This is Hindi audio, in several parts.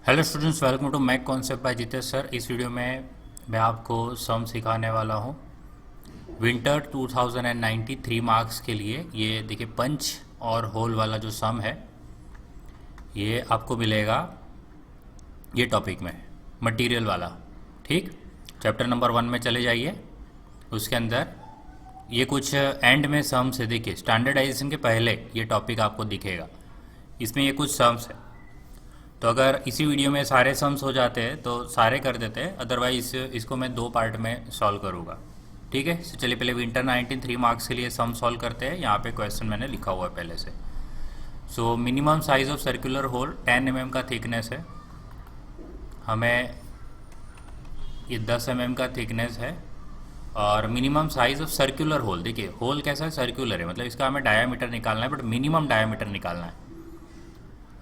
Hello students, welcome to mech concept by Jitesh sir. इस वीडियो में मैं आपको सम सिखाने वाला हूँ विंटर 2090 3 मार्क्स के लिए। ये देखिए, पंच और होल वाला जो सम है ये आपको मिलेगा ये टॉपिक में, मटेरियल वाला। ठीक, चैप्टर नंबर 1 में चले जाइए। उसके अंदर ये कुछ एंड में सम्स है। देखिए, स्टैंडर्डाइजेशन के पहले ये टॉपिक आपको दिखेगा। इसमें ये कुछ सम्स है, तो अगर इसी वीडियो में सारे सम्स हो जाते हैं तो सारे कर देते हैं, अदरवाइज इसको मैं 2 पार्ट में सॉल्व करूँगा। ठीक है, तो चलिए पहले विंटर 19 3 मार्क्स के लिए सम सॉल्व करते हैं। यहाँ पे क्वेश्चन मैंने लिखा हुआ है पहले से। So minimum size of circular hole 10 mm का थिकनेस है, हमें ये 10 mm का थिकनेस है। और minimum size of circular hole, देखिए होल कैसा है, सर्कुलर है, मतलब इसका हमें डायामीटर निकालना है, बट मिनिमम डायामीटर निकालना है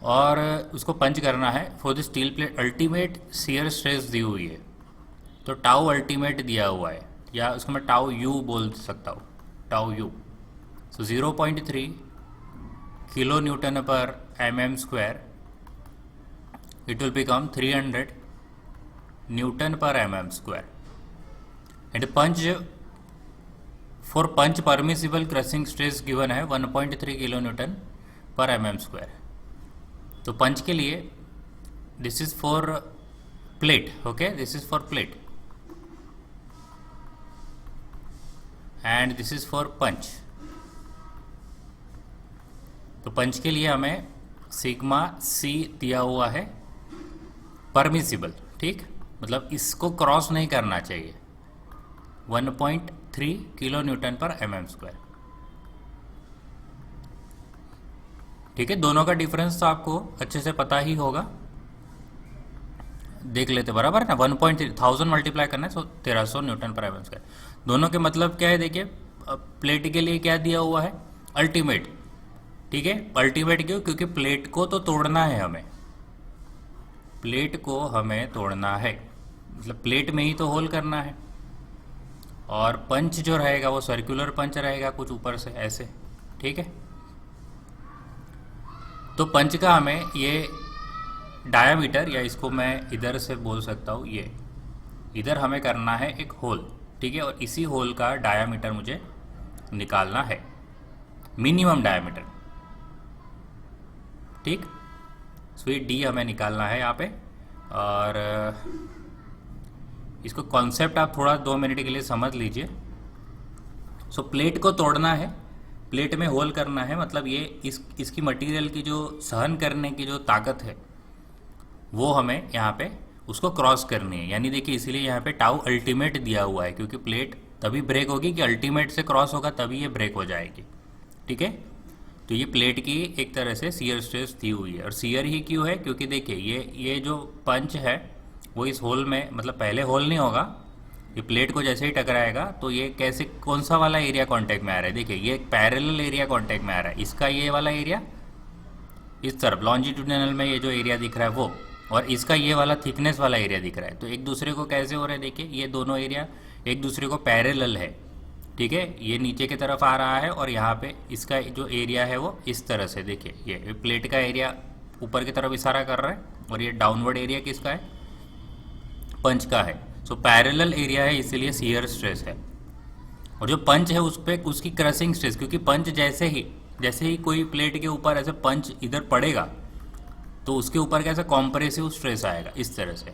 और उसको पंच करना है। For the steel plate ultimate shear stress दी हुई है, तो टाउ अल्टीमेट दिया हुआ है, या उसको मैं टाउ यू बोल सकता हूँ, tau u. So 0.3 kilo newton पर mm square, it will become 300 newton पर mm square. And punch for punch permissible crushing stress given है 1.3 किलो न्यूटन पर mm स्क्वायर। तो पंच के लिए this is for plate, okay, this is for plate and this is for punch. तो पंच के लिए हमें सिग्मा सी दिया हुआ है, परमिसिबल, ठीक, मतलब इसको क्रॉस नहीं करना चाहिए, 1.3 किलो न्यूटन पर mm स्क्वायर। ठीक है, दोनों का डिफरेंस तो आपको अच्छे से पता ही होगा, देख लेते बराबर है ना। 1.3 1000 मल्टीप्लाई करना है, सो 1300 न्यूटन पर mm स्क्वायर। दोनों के मतलब क्या है, देखिए प्लेट के लिए क्या दिया हुआ है, अल्टीमेट। ठीक है, अल्टीमेट क्यों, क्योंकि प्लेट को तो तोड़ना है हमें, प्लेट को हमें तोड़ना है, मतलब प्लेट में ही तो होल करना है। और पंच जो रहेगा वो सर्कुलर पंच रहेगा, कुछ ऊपर से ऐसे। ठीक है, तो पंच का हमें ये डायामीटर, या इसको मैं इधर से बोल सकता हूँ, ये इधर हमें करना है एक होल। ठीक है, और इसी होल का डायामीटर मुझे निकालना है, मिनिमम डायामीटर। ठीक, सो ये डी हमें निकालना है यहाँ पे। और इसको कॉन्सेप्ट आप थोड़ा 2 मिनट के लिए समझ लीजिए। सो प्लेट को तोड़ना है, प्लेट में होल करना है, मतलब ये इसकी मटेरियल की जो सहन करने की जो ताकत है वो हमें यहाँ पे उसको क्रॉस करनी है। यानी देखिए, इसीलिए यहाँ पे टाउ अल्टीमेट दिया हुआ है, क्योंकि प्लेट तभी ब्रेक होगी कि अल्टीमेट से क्रॉस होगा, तभी ये ब्रेक हो जाएगी। ठीक है, तो ये प्लेट की एक तरह से शियर स्ट्रेस दी हुई है। और शियर ही क्यों है, क्योंकि देखिए ये जो पंच है वो इस होल में, मतलब पहले होल नहीं होगा, ये प्लेट को जैसे ही टकराएगा तो ये कैसे, कौन सा वाला एरिया कांटेक्ट में आ रहा है, देखिए ये पैरेलल एरिया कांटेक्ट में आ रहा है, इसका ये वाला एरिया इस तरफ लॉन्जिट्यूडिनल में ये जो एरिया दिख रहा है वो, और इसका ये वाला थिकनेस वाला एरिया दिख रहा है। तो एक दूसरे को कैसे हो रहा है, देखिए ये दोनों एरिया एक दूसरे को पैरेलल है। ठीक है, ये नीचे की तरफ आ रहा है और यहाँ पे इसका जो एरिया है वो इस तरह से, देखिए ये प्लेट का एरिया ऊपर की तरफ इशारा कर रहा है, और ये डाउनवर्ड एरिया किसका है, पंच का है। सो पैरेलल एरिया है, इसीलिए शियर स्ट्रेस है। और जो पंच है उस पर उसकी क्रशिंग स्ट्रेस, क्योंकि पंच जैसे ही कोई प्लेट के ऊपर ऐसे पंच इधर पड़ेगा तो उसके ऊपर कैसा कॉम्प्रेसिव स्ट्रेस आएगा, इस तरह से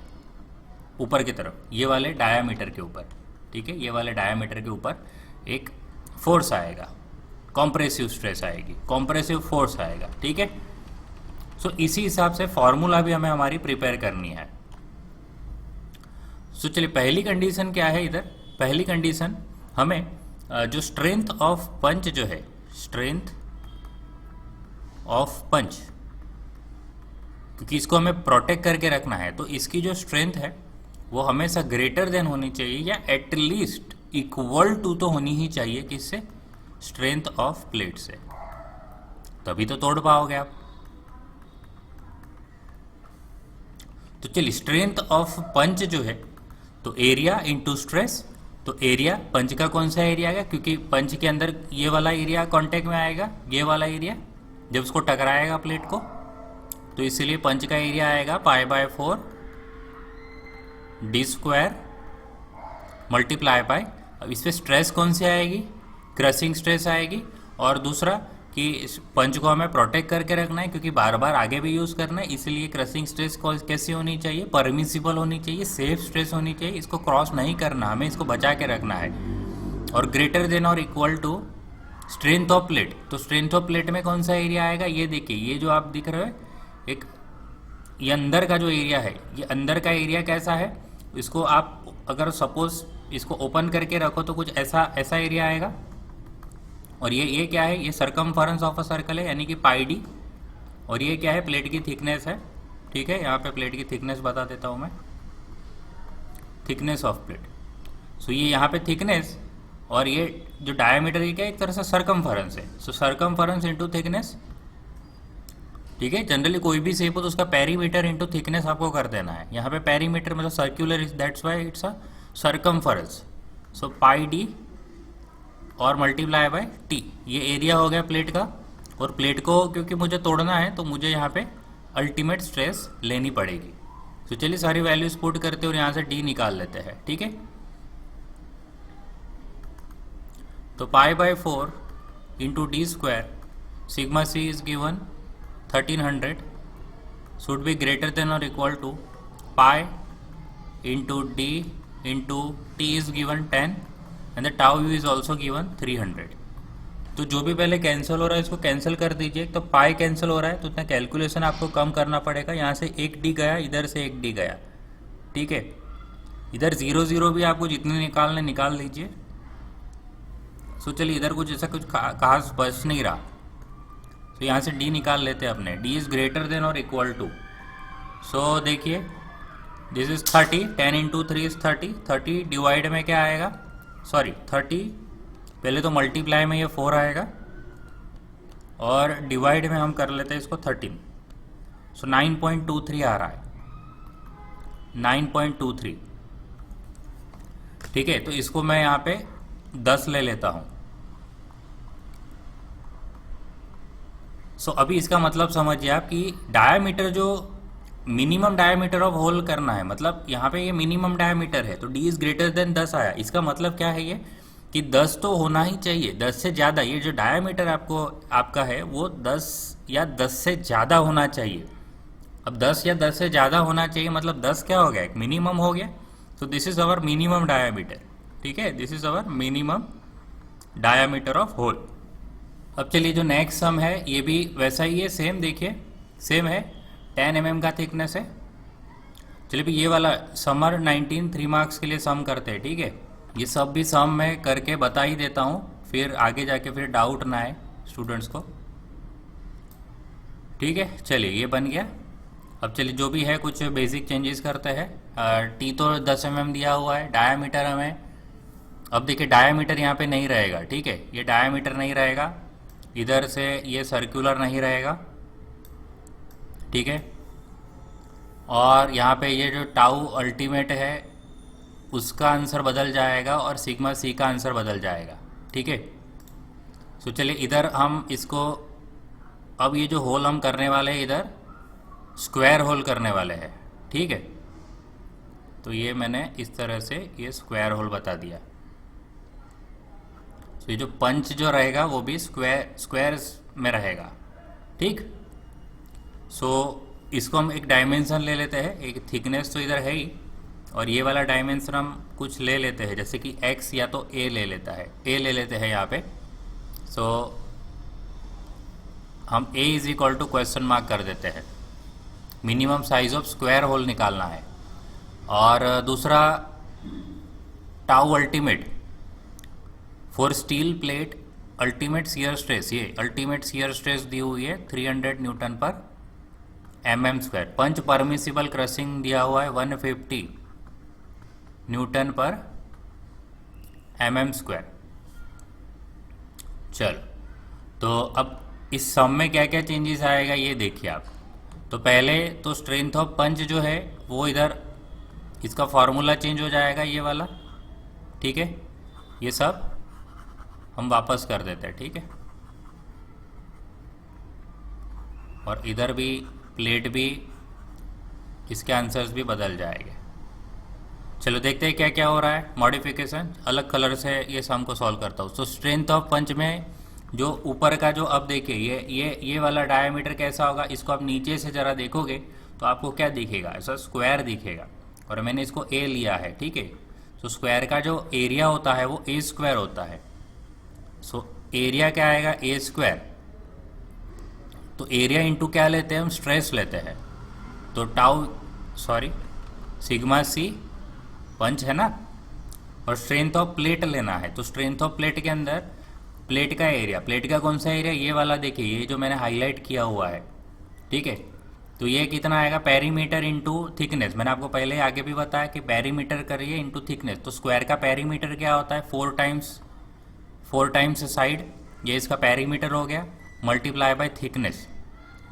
ऊपर की तरफ, ये वाले डायामीटर के ऊपर। ठीक है, ये वाले डायामीटर के ऊपर एक फोर्स आएगा, कॉम्प्रेसिव स्ट्रेस आएगी, कॉम्प्रेसिव फोर्स आएगा। ठीक है, सो इसी हिसाब से फॉर्मूला भी हमें हमारी प्रिपेयर करनी है। सो चलिए, पहली कंडीशन क्या है इधर, पहली कंडीशन हमें जो स्ट्रेंथ ऑफ पंच जो है, स्ट्रेंथ ऑफ पंच, क्योंकि इसको हमें प्रोटेक्ट करके रखना है, तो इसकी जो स्ट्रेंथ है वो हमेशा ग्रेटर देन होनी चाहिए, या एटलीस्ट इक्वल टू तो होनी ही चाहिए, किससे, स्ट्रेंथ ऑफ प्लेट से, तभी तो तोड़ पाओगे आप। तो चलिए, स्ट्रेंथ ऑफ पंच जो है, तो एरिया इनटू स्ट्रेस, तो एरिया पंच का कौन सा एरिया आएगा, क्योंकि पंच के अंदर ये वाला एरिया कांटेक्ट में आएगा, ये वाला एरिया जब उसको टकराएगा प्लेट को, तो इसीलिए पंच का एरिया आएगा π/4 d स्क्वायर मल्टीप्लाई बाय, अब इस पर स्ट्रेस कौन सी आएगी, क्रशिंग स्ट्रेस आएगी। और दूसरा कि इस पंच को हमें प्रोटेक्ट करके रखना है क्योंकि बार बार आगे भी यूज़ करना है, इसलिए क्रशिंग स्ट्रेस कैसी होनी चाहिए, परमिसिबल होनी चाहिए, सेफ स्ट्रेस होनी चाहिए, इसको क्रॉस नहीं करना, हमें इसको बचा के रखना है। और ग्रेटर देन और equal to strength of plate, तो स्ट्रेंथ ऑफ प्लेट में कौन सा एरिया आएगा, ये देखिए, ये जो आप दिख रहे हो एक, ये अंदर का जो एरिया है, ये अंदर का एरिया कैसा है, इसको आप अगर सपोज इसको ओपन करके रखो तो कुछ ऐसा ऐसा एरिया आएगा। और ये क्या है, ये सरकमफरेंस ऑफ अ सर्कल है यानी कि πd। और ये क्या है, प्लेट की थिकनेस है, ठीक है, यहाँ पे प्लेट की थिकनेस बता देता हूँ मैं, थिकनेस ऑफ प्लेट। सो ये यहाँ पे थिकनेस, और ये जो डायमीटर ये क्या एक तरह से सरकमफरेंस है। सो सरकमफरेंस इंटू थिकनेस, ठीक है। जनरली कोई भी शेप हो तो उसका पेरीमीटर इंटू थिकनेस आपको कर देना है। यहाँ पे पेरीमीटर मतलब circular, that's why it's a circumference. So πd और मल्टीप्लाई बाय टी, ये एरिया हो गया प्लेट का। और प्लेट को क्योंकि मुझे तोड़ना है तो मुझे यहाँ पे अल्टीमेट स्ट्रेस लेनी पड़ेगी। तो चलिए सारी वैल्यूज पुट करते और यहाँ से डी निकाल लेते हैं, ठीक है। तो π/4 into D square, sigma C is given 1300 should be greater than और equal to pi into D into T is given 10 and the tau u is also given 300। तो जो भी पहले कैंसिल हो रहा है इसको कैंसिल कर दीजिए। तो पाई कैंसिल हो रहा है तो इतना कैलकुलेशन आपको कम करना पड़ेगा। यहाँ से एक डी गया, इधर से एक डी गया, ठीक है। इधर 0 0 भी आपको जितने निकालने निकाल लीजिए। सो चलिए इधर कुछ ऐसा कुछ खास बच नहीं रहा, तो यहाँ से डी निकाल लेते हैं अपने। डी इज ग्रेटर देन और इक्वल टू, सो देखिए this is 30, 10 into 3 is 30, 30 divide में क्या आएगा, सॉरी 30 पहले तो मल्टीप्लाई में ये 4 आएगा और डिवाइड में हम कर लेते हैं इसको 13। सो 9.23 आ रहा है, 9.23, ठीक है। तो इसको मैं यहाँ पे 10 ले लेता हूँ। सो अभी इसका मतलब समझिए आप कि डायामीटर जो मिनिमम डायामीटर ऑफ होल करना है, मतलब यहाँ पे ये मिनिमम डायामीटर है तो डी इज ग्रेटर देन 10 आया। इसका मतलब क्या है ये कि 10 तो होना ही चाहिए, 10 से ज़्यादा। ये जो डायामीटर आपका है वो 10 या 10 से ज़्यादा होना चाहिए। अब 10 या 10 से ज़्यादा होना चाहिए मतलब 10 क्या हो गया, एक मिनिमम हो गया। तो this is our minimum diameter, ठीक है, this is our minimum diameter of hole. अब चलिए जो नेक्स्ट सम है ये भी वैसा ही है, सेम, देखिए सेम है, 10 mm का थिकनेस है। चलिए भी ये वाला समर 19 3 मार्क्स के लिए सम करते हैं, ठीक है। ये सब भी सम मैं करके बता ही देता हूँ, फिर आगे जाके फिर डाउट ना आए स्टूडेंट्स को, ठीक है। चलिए ये बन गया। अब चलिए जो भी है कुछ बेसिक चेंजेस करते हैं। टी तो 10 mm दिया हुआ है, डायामीटर हमें, अब देखिए डायामीटर यहाँ पे नहीं रहेगा, ठीक है, ये डायामीटर नहीं रहेगा, इधर से ये सर्कुलर नहीं रहेगा, ठीक है। और यहाँ पे ये जो टाउ अल्टीमेट है उसका आंसर बदल जाएगा और सिग्मा सी का आंसर बदल जाएगा, ठीक है। सो चलिए इधर हम इसको, अब ये जो होल हम करने वाले हैं इधर स्क्वायर होल करने वाले हैं, ठीक है। तो ये मैंने इस तरह से ये स्क्वायर होल बता दिया। तो ये जो पंच जो रहेगा वो भी स्क्वायर में रहेगा, ठीक। सो इसको हम एक डायमेंशन ले लेते हैं, एक थिकनेस तो इधर है ही, और ये वाला डायमेंशन हम कुछ ले लेते हैं, जैसे कि x या तो a ले लेता है, a ले लेते हैं यहाँ पे। सो हम a is equal to question mark कर देते हैं, minimum size of square hole निकालना है। और दूसरा tau ultimate for steel plate ultimate shear stress, ये अल्टीमेट शियर स्ट्रेस दी हुई है 300 न्यूटन पर mm²। पंच परमिसिबल क्रशिंग दिया हुआ है 150 न्यूटन पर mm²। चलो तो अब इस सम में क्या क्या चेंजेस आएगा ये देखिए आप। तो पहले तो स्ट्रेंथ ऑफ पंच जो है वो इधर इसका फॉर्मूला चेंज हो जाएगा, ये वाला, ठीक है। ये सब हम वापस कर देते हैं, ठीक है। और इधर भी प्लेट भी, इसके आंसर्स भी बदल जाएंगे। चलो देखते हैं क्या क्या हो रहा है। मॉडिफिकेशन, अलग कलर से ये सम को सॉल्व करता हूँ। तो स्ट्रेंथ ऑफ पंच में जो ऊपर का जो, अब देखिए ये वाला डायमीटर कैसा होगा, इसको आप नीचे से ज़रा देखोगे तो आपको क्या दिखेगा, ऐसा स्क्वायर दिखेगा, और मैंने इसको ए लिया है, ठीक है। तो स्क्वायर का जो एरिया होता है वो ए स्क्वायर होता है। सो एरिया क्या आएगा, ए स्क्वायर। तो एरिया इंटू क्या लेते हैं हम, स्ट्रेस लेते हैं। तो सिग्मा सी पंच है ना, और स्ट्रेंथ ऑफ प्लेट लेना है। तो स्ट्रेंथ ऑफ प्लेट के अंदर प्लेट का एरिया, प्लेट का कौन सा एरिया, ये वाला देखिए, ये जो मैंने हाईलाइट किया हुआ है, ठीक है। तो ये कितना आएगा, पेरीमीटर इंटू थिकनेस। मैंने आपको पहले आगे भी बताया कि पेरीमीटर करिए इंटू थिकनेस। तो स्क्वायर का पेरीमीटर क्या होता है, 4 टाइम्स साइड, ये इसका पेरीमीटर हो गया, मल्टीप्लाई बाय थिकनेस,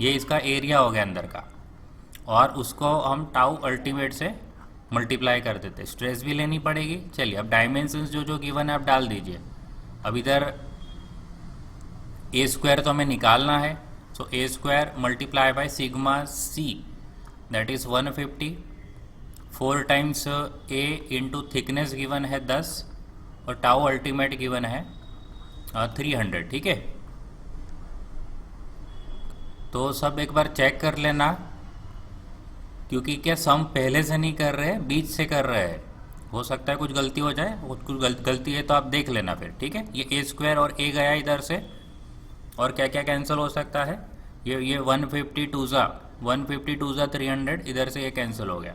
ये इसका एरिया हो गया अंदर का, और उसको हम टाउ अल्टीमेट से मल्टीप्लाई कर देते। स्ट्रेस भी लेनी पड़ेगी। चलिए अब डायमेंशंस जो जो गिवन है आप डाल दीजिए। अब इधर ए स्क्वायर तो हमें निकालना है, so A square multiply by sigma C, that is 150, 4 times A into thickness given है 10, और टाउ अल्टीमेट गिवन है 300, ठीक है। तो सब एक बार चेक कर लेना, क्योंकि क्या सम पहले से नहीं कर रहे हैं, बीच से कर रहे हैं, हो सकता है कुछ गलती हो जाए, कुछ गलती है तो आप देख लेना फिर, ठीक है। ये ए स्क्वायर और ए गया इधर से, और क्या क्या कैंसिल हो सकता है, ये 152 ज़ा 300, इधर से ये कैंसिल हो गया।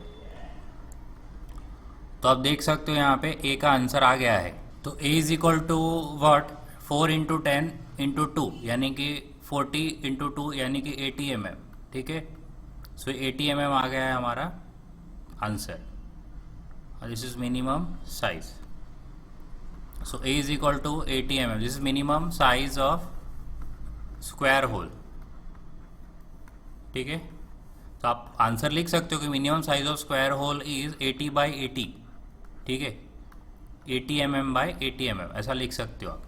तो आप देख सकते हो यहाँ पे ए का आंसर आ गया है। तो A is equal to what, 4 into 10 into 2, यानी कि 40 इंटू 2 यानी कि 80 mm, ठीक है। सो 80 mm आ गया है हमारा आंसर, और this is minimum size. So a is equal to 80 mm, this is minimum size of square hole, ठीक है। तो आप आंसर लिख सकते हो कि minimum size of square hole is 80 by 80, ठीक है, 80 mm बाई 80 mm, ऐसा लिख सकते हो आप।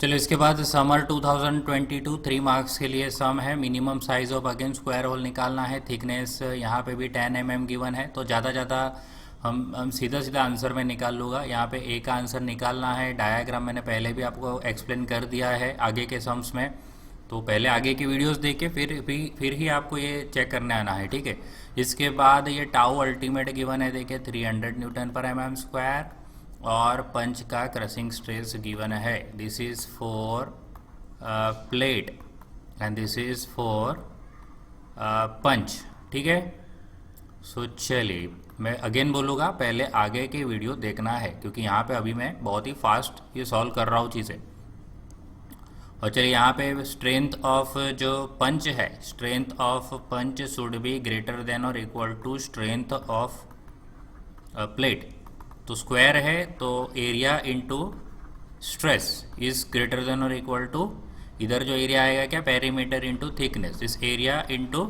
चलो इसके बाद समर 2022 3 मार्क्स के लिए सम है। Minimum size of again square hole निकालना है। थिकनेस यहाँ पे भी 10 mm गिवन है, तो ज़्यादा हम सीधा आंसर में निकाल लूँगा। यहाँ पे ए का आंसर निकालना है। डायग्राम मैंने पहले भी आपको एक्सप्लेन कर दिया है आगे के सम्स में, तो पहले आगे की वीडियोस देख के फिर ही आपको ये चेक करने आना है, ठीक है। इसके बाद ये टाउ अल्टीमेट गिवन है, देखिए 300 न्यूटन पर mm स्क्वायर, और पंच का क्रशिंग स्ट्रेस गिवन है। This is for plate and this is for punch, ठीक है। सो चलिए मैं अगेन बोलूँगा, पहले आगे के वीडियो देखना है, क्योंकि यहाँ पे अभी मैं बहुत ही फास्ट ये सॉल्व कर रहा हूँ चीज़ें। और चलिए यहाँ पे स्ट्रेंथ ऑफ जो पंच है, strength of punch should be greater than और equal to strength of plate. तो स्क्वायर है तो area into stress is greater than और इक्वल टू, इधर जो एरिया आएगा क्या, पेरीमीटर इंटू थिकनेस, इस एरिया इंटू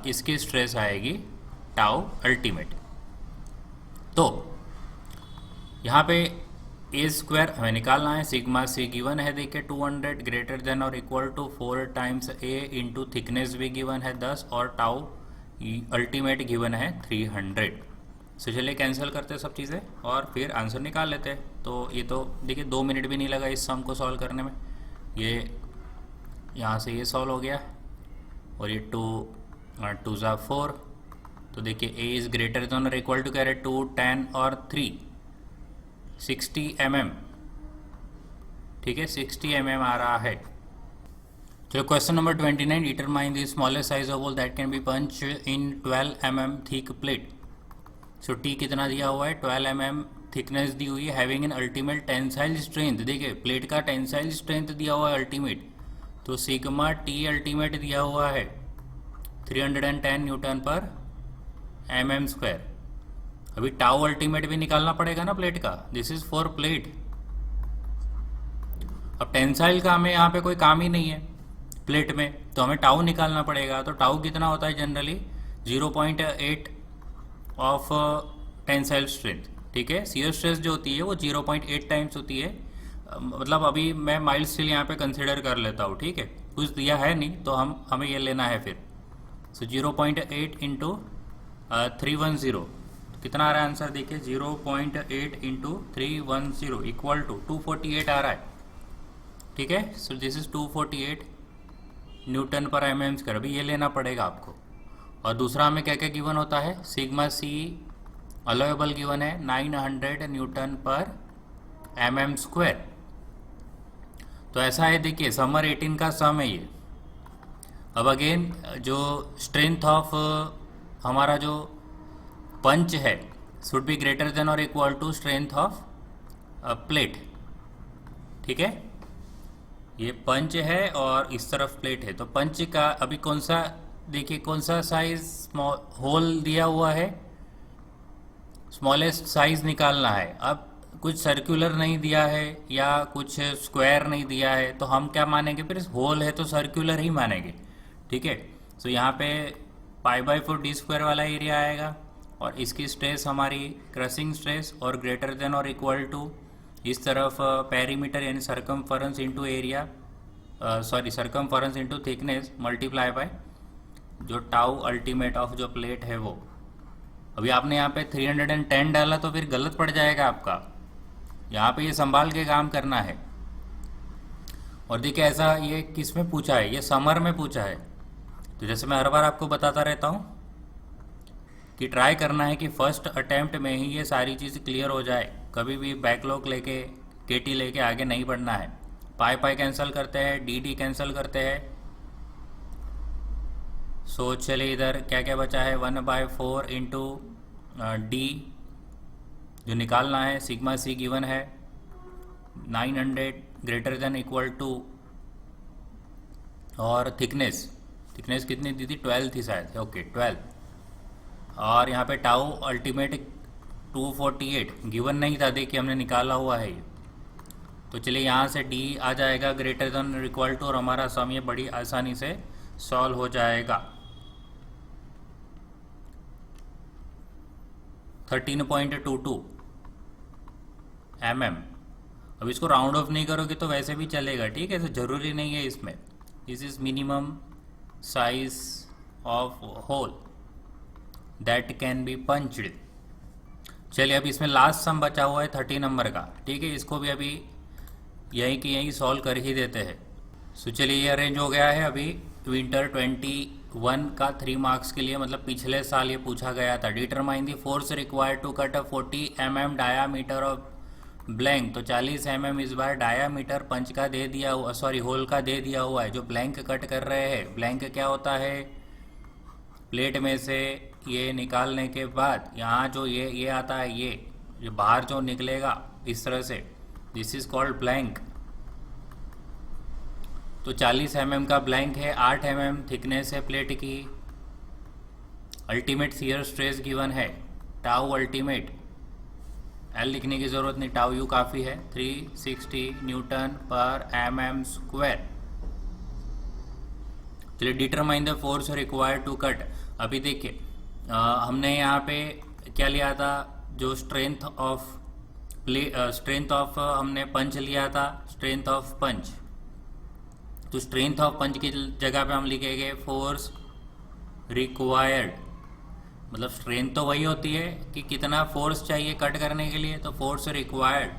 इसकी स्ट्रेस आएगी टाउ अल्टीमेट। तो यहाँ पे ए स्क्वायर हमें निकालना है, सिग्मा सी गिवन है, देखिए 200 ग्रेटर देन और equal to 4 times A into thickness भी गिवन है 10, और टाउ अल्टीमेट गिवन है 300। सो चलिए कैंसिल करते हैं सब चीज़ें और फिर आंसर निकाल लेते हैं। तो ये तो देखिए 2 मिनट भी नहीं लगा इस सम को सॉल्व करने में। ये यहाँ से ये सॉल्व हो गया, और ये 2 ज़ा 4, तो देखिए ए इज़ ग्रेटर देन और इक्वल टू कह रहे 2, 10 और 3, 60 mm, ठीक है, 60 mm आ रहा है। चलो question number 29, determine the smallest size of hole that can be punch in 12 mm thick plate. So T कितना दिया हुआ है, 12 mm थिकनेस दी हुई है, having an ultimate tensile strength. देखिए प्लेट का टेंसाइल स्ट्रेंथ दिया हुआ है अल्टीमेट, तो सिग्मा टी अल्टीमेट दिया हुआ है 310 न्यूटन पर mm स्क्वायर। अभी टाउ अल्टीमेट भी निकालना पड़ेगा ना प्लेट का, दिस इज फॉर प्लेट। अब टेंसाइल का हमें यहाँ पे कोई काम ही नहीं है प्लेट में, तो हमें टाउ निकालना पड़ेगा। तो टाउ कितना होता है जनरली 0.8 ऑफ टेंसाइल स्ट्रेंथ, ठीक है। शियर स्ट्रेस जो होती है वो 0.8 टाइम्स होती है, मतलब अभी मैं माइल्ड स्टील यहाँ पे कंसिडर कर लेता हूँ, ठीक है। कुछ दिया है नहीं तो हमें ये लेना है फिर। सो 0.8 इंटू 310, कितना आ रहा है आंसर देखिए, 0.8 इंटू 310 इक्वल टू 248 आ रहा है। ठीक है, सो दिस इज 248 न्यूटन पर mm स्क्वायर। अभी ये लेना पड़ेगा आपको। और दूसरा हमें क्या क्या गिवन होता है, सिग्मा सी अलाउएबल गिवन है 900 न्यूटन पर mm स्क्वायर। तो ऐसा है देखिए, समर 18 का सम है ये। अब अगेन जो स्ट्रेंथ ऑफ हमारा जो पंच है शुड बी ग्रेटर देन और equal to strength of plate. ठीक है, ये पंच है और इस तरफ प्लेट है। तो पंच का अभी कौन सा, देखिए कौन सा साइज होल दिया हुआ है, स्मॉलेस्ट साइज निकालना है। अब कुछ सर्कुलर नहीं दिया है या कुछ स्क्वायर नहीं दिया है, तो हम क्या मानेंगे फिर, होल है तो सर्कुलर ही मानेंगे। ठीक है, तो यहाँ पे π/4 d स्क्वायर वाला एरिया आएगा और इसकी स्ट्रेस हमारी क्रशिंग स्ट्रेस और ग्रेटर देन और इक्वल टू इस तरफ पेरीमीटर यानी circumference into area, sorry circumference into thickness multiply by जो टाउ अल्टीमेट ऑफ जो प्लेट है वो। अभी आपने यहाँ पे 310 डाला तो फिर गलत पड़ जाएगा आपका, यहाँ पे ये संभाल के काम करना है। और देखिए ऐसा ये किस में पूछा है, ये समर में पूछा है। तो जैसे मैं हर बार आपको बताता रहता हूँ कि ट्राई करना है कि फर्स्ट अटेम्प्ट में ही ये सारी चीज़ क्लियर हो जाए, कभी भी बैकलॉग लेके केटी लेके आगे नहीं बढ़ना है। पाई कैंसिल करते हैं, डी कैंसिल करते हैं। सो चलिए इधर क्या क्या बचा है, 1/4 इंटू डी जो निकालना है, सिग्मा सी गिवन है 900 ग्रेटर देन इक्वल टू, और थिकनेस कितनी दी थी, 12 थी शायद, ओके 12। और यहाँ पे टाउ अल्टीमेट 248 गिवन नहीं था, देखिए हमने निकाला हुआ है ये। तो चलिए यहाँ से डी आ जाएगा ग्रेटर देन इक्वल टू और हमारा सम ये बड़ी आसानी से सॉल्व हो जाएगा। 13.22 mm। अब इसको राउंड ऑफ नहीं करोगे तो वैसे भी चलेगा, ठीक है, तो ज़रूरी नहीं है इसमें। This is minimum size of hole that can be punched. चलिए अब इसमें लास्ट सम बचा हुआ है 30 नंबर का, ठीक है, इसको भी अभी यहीं की यहीं सॉल्व कर ही देते हैं। सो चलिए ये अरेंज हो गया है अभी विंटर 21 का 3 मार्क्स के लिए, मतलब पिछले साल ये पूछा गया था। Determine the force required to cut a 40 mm diameter of blank. तो 40 mm इस बार डायामीटर पंच का दे दिया हुआ, सॉरी होल का दे दिया हुआ है। जो ब्लैंक कट कर रहे हैं, ब्लैंक क्या होता है, प्लेट में से ये निकालने के बाद यहाँ जो ये आता है, ये बाहर जो निकलेगा इस तरह से, दिस इज कॉल्ड ब्लैंक। तो 40 mm का ब्लैंक है, 8 mm थिकनेस है प्लेट की। अल्टीमेट शियर स्ट्रेस गिवन है टाउ अल्टीमेट, एल लिखने की ज़रूरत नहीं, टाउ यू काफ़ी है, 360 न्यूटन पर mm स्क्वायर। चलिए determine the force required to cut. अभी देखिए हमने यहाँ पे क्या लिया था, जो स्ट्रेंथ ऑफ हमने पंच लिया था, स्ट्रेंथ ऑफ पंच। तो स्ट्रेंथ ऑफ पंच की जगह पे हम लिखेंगे फोर्स रिक्वायर्ड। मतलब स्ट्रेंथ तो वही होती है कि कितना फोर्स चाहिए कट करने के लिए, तो फोर्स रिक्वायर्ड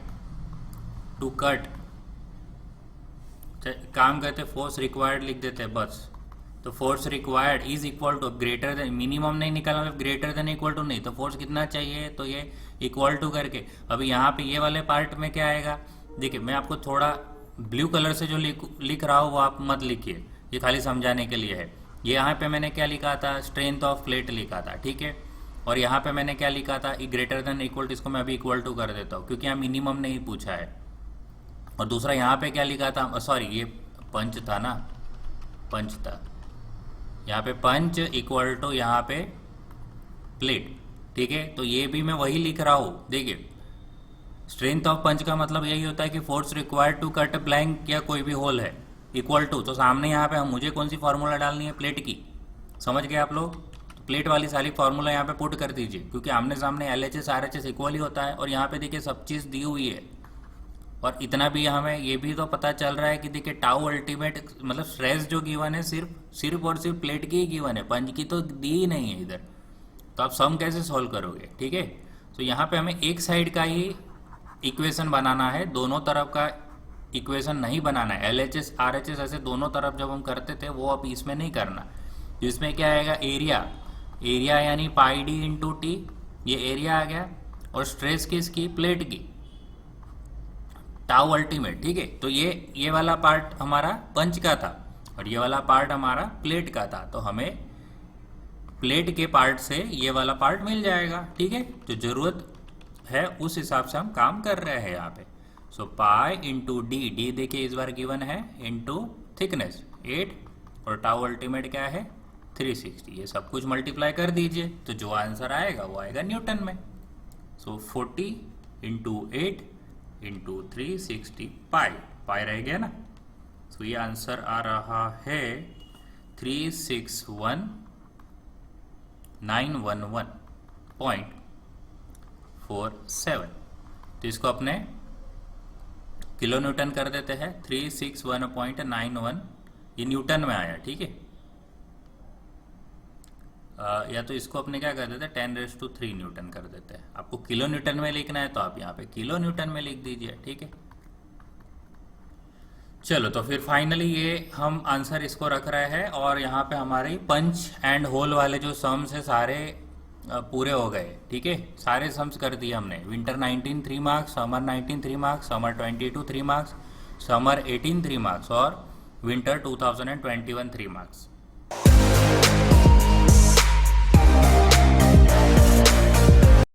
टू कट, काम करते फोर्स रिक्वायर्ड लिख देते हैं बस। तो force required is equal to, greater than, minimum नहीं निकालना, ग्रेटर देन इक्वल टू नहीं, तो फोर्स कितना चाहिए, तो ये इक्वल टू करके। अभी यहाँ पे ये वाले पार्ट में क्या आएगा, देखिए मैं आपको थोड़ा ब्लू कलर से जो लिख रहा हूँ वो आप मत लिखिए, ये खाली समझाने के लिए है। ये यहाँ पे मैंने क्या लिखा था, स्ट्रेंथ ऑफ प्लेट लिखा था, ठीक है। और यहाँ पे मैंने क्या लिखा था, ग्रेटर देन इक्वल टू, इसको मैं अभी इक्वल टू कर देता हूँ क्योंकि यहाँ मिनिमम नहीं पूछा है। और दूसरा यहाँ पे क्या लिखा था, सॉरी ये पंच था ना, पंच था, यहाँ पे पंच इक्वल टू यहाँ पे प्लेट, ठीक है। तो ये भी मैं वही लिख रहा हूँ, देखिए स्ट्रेंथ ऑफ पंच का मतलब यही होता है कि force required to cut blank या कोई भी होल है, इक्वल टू। तो सामने यहाँ पे मुझे कौन सी फार्मूला डालनी है, प्लेट की, समझ गए आप लोग। तो प्लेट वाली सारी फार्मूला यहाँ पे पुट कर दीजिए, क्योंकि आमने सामने LHS RHS इक्वल ही होता है। और यहाँ पे देखिए सब चीज़ दी हुई है, और इतना भी हमें ये भी तो पता चल रहा है कि देखिए टाउ अल्टीमेट मतलब स्ट्रेस जो गिवन है सिर्फ और सिर्फ प्लेट की ही गिवन है, पंच की तो दी ही नहीं है इधर। तो आप सम कैसे सॉल्व करोगे? ठीक है, तो यहाँ पे हमें एक साइड का ही इक्वेशन बनाना है, दोनों तरफ का इक्वेशन नहीं बनाना है। LHS RHS ऐसे दोनों तरफ जब हम करते थे वो अब इसमें नहीं करना। तो इसमें क्या आएगा, एरिया यानी पाई डी इंटू टी, ये एरिया आ गया, और स्ट्रेस किसकी, प्लेट की, टाउ अल्टीमेट। ठीक है, तो ये वाला पार्ट हमारा पंच का था और ये वाला पार्ट हमारा प्लेट का था, तो हमें प्लेट के पार्ट से ये वाला पार्ट मिल जाएगा। ठीक है, जो जरूरत है उस हिसाब से हम काम कर रहे हैं यहाँ पे। सो पाई इंटू डी देखिए इस बार गिवन है, इंटू थिकनेस 8 और टाउ अल्टीमेट क्या है 360, ये सब कुछ मल्टीप्लाई कर दीजिए तो जो आंसर आएगा वो आएगा न्यूटन में। सो 40 इंटू 8 इंटू 360 पाई रह गया ना। तो ये आंसर आ रहा है 361,911.47। तो इसको अपने किलो न्यूटन कर देते हैं, 361.91 ये न्यूटन में आया। ठीक है, या तो इसको अपने क्या कर देते हैं 10⁻³ न्यूटन कर देते हैं। आपको किलो न्यूटन में लिखना है तो आप यहाँ पे किलो न्यूटन में लिख दीजिए। ठीक है, चलो तो फिर फाइनली ये हम आंसर इसको रख रहे हैं और यहाँ पे हमारे पंच एंड होल वाले जो सम्स है सारे पूरे हो गए। ठीक है, सारे सम्स कर दिए हमने। Winter 19 3 marks, summer 19 3 marks, summer 22 3 marks, summer 18 3 marks और विंटर 2021 3 मार्क्स।